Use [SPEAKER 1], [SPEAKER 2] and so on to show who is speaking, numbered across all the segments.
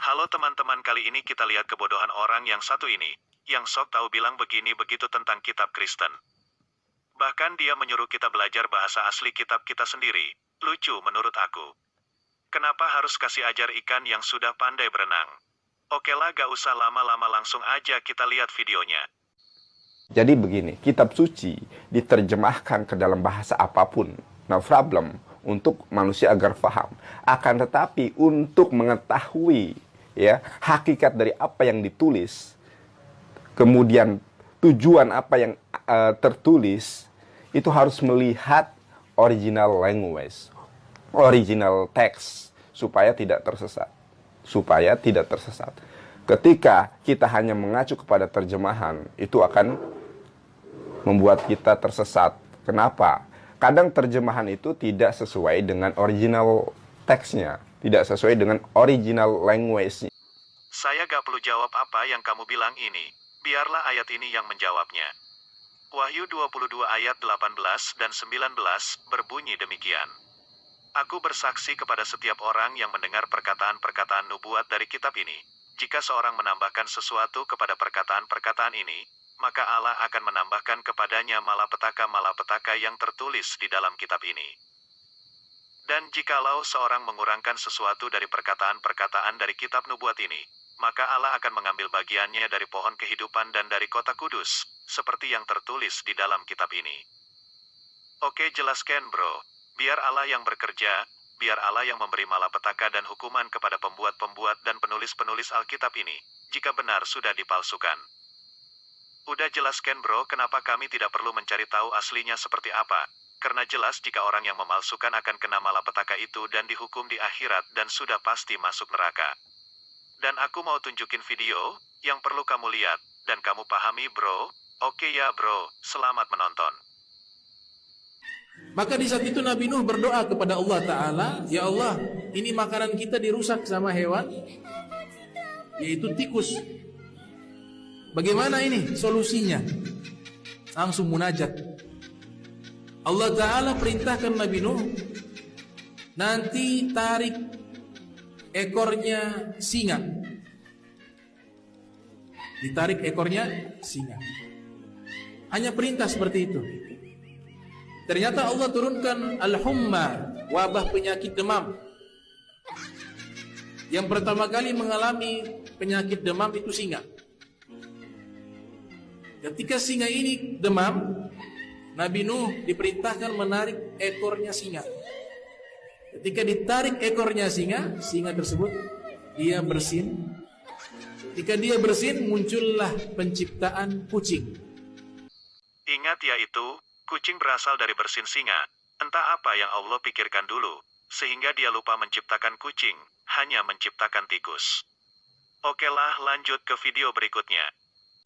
[SPEAKER 1] Halo teman-teman, kali ini kita lihat kebodohan orang yang satu ini, yang sok tahu bilang begini begitu tentang kitab Kristen. Bahkan dia menyuruh kita belajar bahasa asli kitab kita sendiri. Lucu menurut aku. Kenapa harus kasih ajar ikan yang sudah pandai berenang? Oke lah, gak usah lama-lama, langsung aja kita lihat videonya.
[SPEAKER 2] Jadi begini, kitab suci diterjemahkan ke dalam bahasa apapun, no problem, untuk manusia agar paham. Akan tetapi untuk mengetahui ya hakikat dari apa yang ditulis, kemudian tujuan apa yang tertulis, itu harus melihat original language, original text, supaya tidak tersesat. Ketika kita hanya mengacu kepada terjemahan, itu akan membuat kita tersesat. Kenapa? Kadang terjemahan itu tidak sesuai dengan original teksnya, tidak sesuai dengan original language-nya.
[SPEAKER 1] Saya gak perlu jawab apa yang kamu bilang ini. Biarlah ayat ini yang menjawabnya. Wahyu 22 ayat 18 dan 19 berbunyi demikian. Aku bersaksi kepada setiap orang yang mendengar perkataan-perkataan nubuat dari kitab ini. Jika seorang menambahkan sesuatu kepada perkataan-perkataan ini, maka Allah akan menambahkan kepadanya malapetaka-malapetaka yang tertulis di dalam kitab ini. Dan jikalau seorang mengurangkan sesuatu dari perkataan-perkataan dari kitab nubuat ini, maka Allah akan mengambil bagiannya dari pohon kehidupan dan dari kota kudus, seperti yang tertulis di dalam kitab ini. Oke, jelaskan bro. Biar Allah yang bekerja, biar Allah yang memberi malapetaka dan hukuman kepada pembuat-pembuat dan penulis-penulis Alkitab ini, jika benar sudah dipalsukan. Udah jelaskan bro, kenapa kami tidak perlu mencari tahu aslinya seperti apa? Karena jelas jika orang yang memalsukan akan kena malapetaka itu dan dihukum di akhirat dan sudah pasti masuk neraka. Dan aku mau tunjukin video yang perlu kamu lihat dan kamu pahami bro. Oke ya bro, selamat menonton.
[SPEAKER 3] Maka di saat itu Nabi Nuh berdoa kepada Allah Ta'ala, ya Allah, ini makanan kita dirusak sama hewan, yaitu tikus. Bagaimana ini solusinya? Langsung munajat. Allah Ta'ala perintahkan Nabi Nuh, nanti tarik ekornya singa. Ditarik ekornya singa. Hanya perintah seperti itu. Ternyata Allah turunkan al-humma, wabah penyakit demam. Yang pertama kali mengalami penyakit demam itu singa. Ketika singa ini demam, Nabi Nuh diperintahkan menarik ekornya singa. Ketika ditarik ekornya singa, singa tersebut dia bersin. Ketika dia bersin, muncullah penciptaan kucing.
[SPEAKER 1] Ingat ya itu, kucing berasal dari bersin singa. Entah apa yang Allah pikirkan dulu, sehingga dia lupa menciptakan kucing, hanya menciptakan tikus. Oke lah, lanjut ke video berikutnya.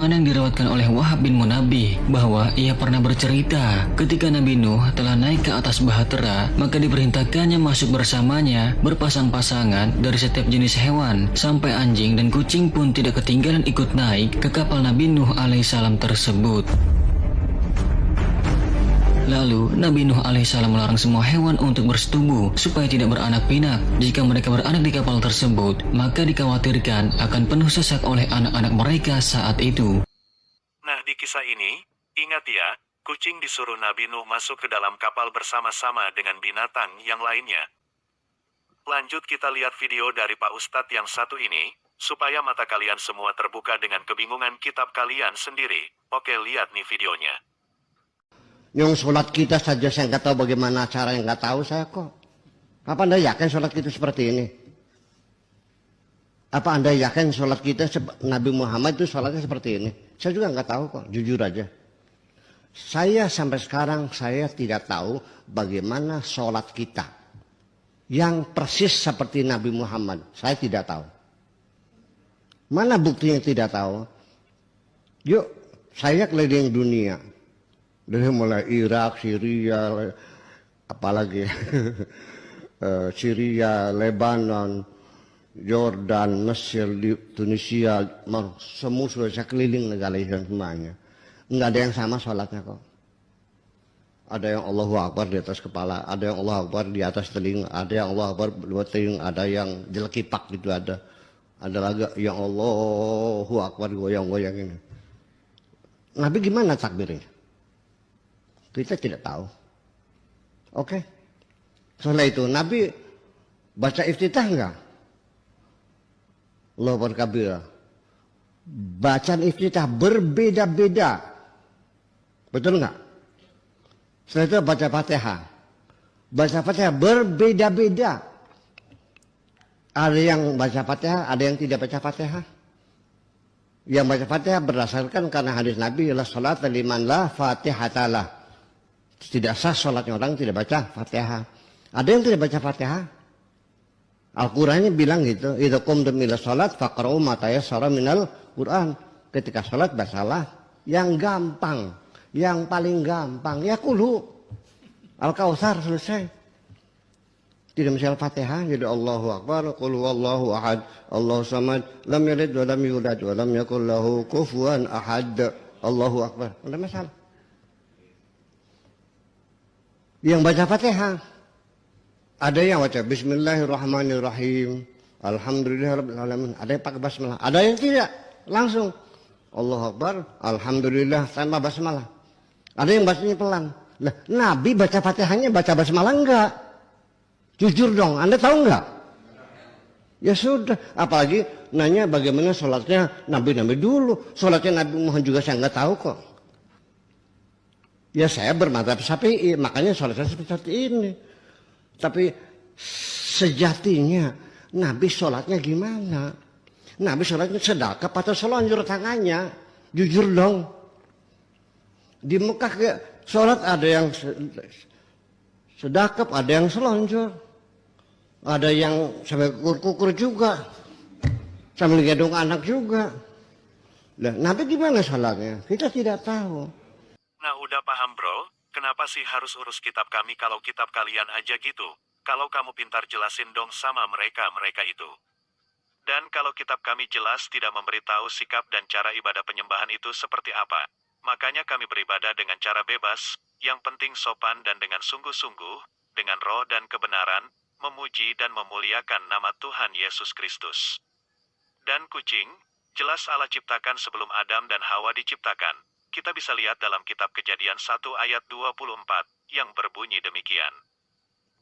[SPEAKER 4] Yang diriwayatkan oleh Wahab bin Munabbih bahwa ia pernah bercerita ketika Nabi Nuh telah naik ke atas bahtera, maka diperintahkannya masuk bersamanya berpasang-pasangan dari setiap jenis hewan, sampai anjing dan kucing pun tidak ketinggalan ikut naik ke kapal Nabi Nuh alaihissalam tersebut. Lalu Nabi Nuh alaihissalam melarang semua hewan untuk bersetubuh supaya tidak beranak pinak. Jika mereka beranak di kapal tersebut, maka dikhawatirkan akan penuh sesak oleh anak-anak mereka saat itu.
[SPEAKER 1] Nah, di kisah ini, ingat ya, kucing disuruh Nabi Nuh masuk ke dalam kapal bersama-sama dengan binatang yang lainnya. Lanjut kita lihat video dari Pak Ustadz yang satu ini, supaya mata kalian semua terbuka dengan kebingungan kitab kalian sendiri. Oke, lihat nih videonya.
[SPEAKER 5] Yang sholat kita saja saya nggak tahu bagaimana cara, yang nggak tahu saya kok. Apa Anda yakin sholat kita seperti ini? Apa Anda yakin sholat kita Nabi Muhammad itu sholatnya seperti ini? Saya juga nggak tahu kok, jujur aja. Saya sampai sekarang saya tidak tahu bagaimana sholat kita yang persis seperti Nabi Muhammad. Saya tidak tahu. Mana buktinya tidak tahu? Yuk, saya keliling dunia. Dari mulai Irak, Syria, apalagi Syria, Lebanon, Jordan, Mesir, Tunisia, semua sudah saya keliling negara Islam semuanya. Enggak ada yang sama sholatnya kok. Ada yang Allahu Akbar di atas kepala, ada yang Allahu Akbar di atas telinga, ada yang Allahu Akbar di bawah telinga, ada yang jelekipak gitu ada. Ada lagi yang Allahu Akbar goyang-goyang ini. Nabi gimana takbirnya? Kita tidak tahu. Oke. Setelah itu Nabi baca iftitah enggak? Allahu Akbar kabira. Bacaan iftitah berbeda-beda. Betul enggak? Setelah itu baca Fatihah. Baca Fatihah berbeda-beda. Ada yang baca Fatihah, ada yang tidak baca Fatihah. Yang baca Fatihah berdasarkan karena hadis Nabi adalah salat liman la Fatihatalah. Tidak sah salatnya orang tidak baca Fatihah. Ada yang tidak baca Fatihah. Al-Qur'annya bilang gitu, idza qumtum ila shalat faqra'u ma tayassara minal Qur'an. Ketika salat bacalah yang gampang, yang paling gampang. Ya qulu Al-Kautsar selesai. Tidak mesti Al-Fatihah, jadi Allahu Akbar, qul huwallahu ahad, Allahu samad, lam yalid wa lam yulad wa lam yakul lahu kufuwan ahad. Allahu Akbar. Enggak masalah. Yang baca Fatihah ada yang baca Bismillahirrahmanirrahim, Alhamdulillahirabbil alamin. Ada yang pakai basmalah, ada yang tidak, langsung Allahu Akbar, Alhamdulillah tanpa basmalah. Ada yang bacanya pelan. Nah, Nabi baca Fatihahnya baca basmalah enggak? Jujur dong, Anda tahu enggak? Ya sudah, apalagi nanya bagaimana sholatnya Nabi dulu. Sholatnya Nabi Muhammad juga saya enggak tahu kok. Ya saya bermadzhab Syafi'i, makanya sholatnya seperti ini. Tapi sejatinya Nabi sholatnya gimana? Nabi sholatnya sedekap atau selonjor tangannya? Jujur dong. Di Mekah sholat ada yang sedekap, ada yang selonjor. Ada yang sampai kukur-kukur juga. Sambil gendong anak juga. Nah, Nabi gimana sholatnya? Kita tidak tahu.
[SPEAKER 1] Nah udah paham bro, kenapa sih harus urus kitab kami kalau kitab kalian aja gitu? Kalau kamu pintar jelasin dong sama mereka itu. Dan kalau kitab kami jelas tidak memberitahu sikap dan cara ibadah penyembahan itu seperti apa. Makanya kami beribadah dengan cara bebas, yang penting sopan dan dengan sungguh-sungguh, dengan roh dan kebenaran, memuji dan memuliakan nama Tuhan Yesus Kristus. Dan kucing, jelas Allah ciptakan sebelum Adam dan Hawa diciptakan. Kita bisa lihat dalam kitab Kejadian 1 ayat 24, yang berbunyi demikian.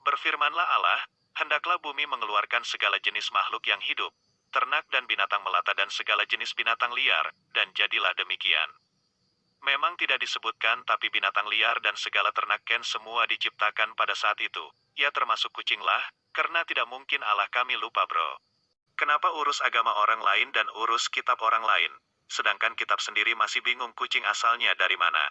[SPEAKER 1] Berfirmanlah Allah, hendaklah bumi mengeluarkan segala jenis makhluk yang hidup, ternak dan binatang melata dan segala jenis binatang liar, dan jadilah demikian. Memang tidak disebutkan tapi binatang liar dan segala ternak ken semua diciptakan pada saat itu. Ya termasuk kucing lah, karena tidak mungkin Allah kami lupa bro. Kenapa urus agama orang lain dan urus kitab orang lain, sedangkan kitab sendiri masih bingung kucing asalnya dari mana?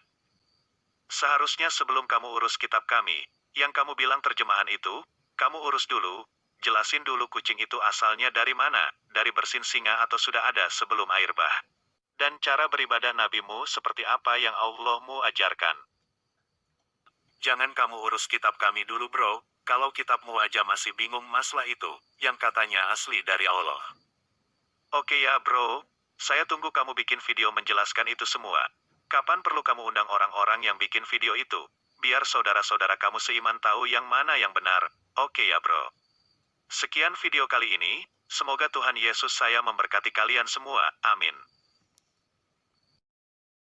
[SPEAKER 1] Seharusnya sebelum kamu urus kitab kami, yang kamu bilang terjemahan itu, kamu urus dulu, jelasin dulu kucing itu asalnya dari mana, dari bersin singa atau sudah ada sebelum air bah. Dan cara beribadah nabimu seperti apa yang Allahmu ajarkan. Jangan kamu urus kitab kami dulu bro, kalau kitabmu aja masih bingung masalah itu, yang katanya asli dari Allah. Oke ya bro, saya tunggu kamu bikin video menjelaskan itu semua. Kapan perlu kamu undang orang-orang yang bikin video itu, biar saudara-saudara kamu seiman tahu yang mana yang benar. Oke ya bro. Sekian video kali ini, semoga Tuhan Yesus saya memberkati kalian semua, amin.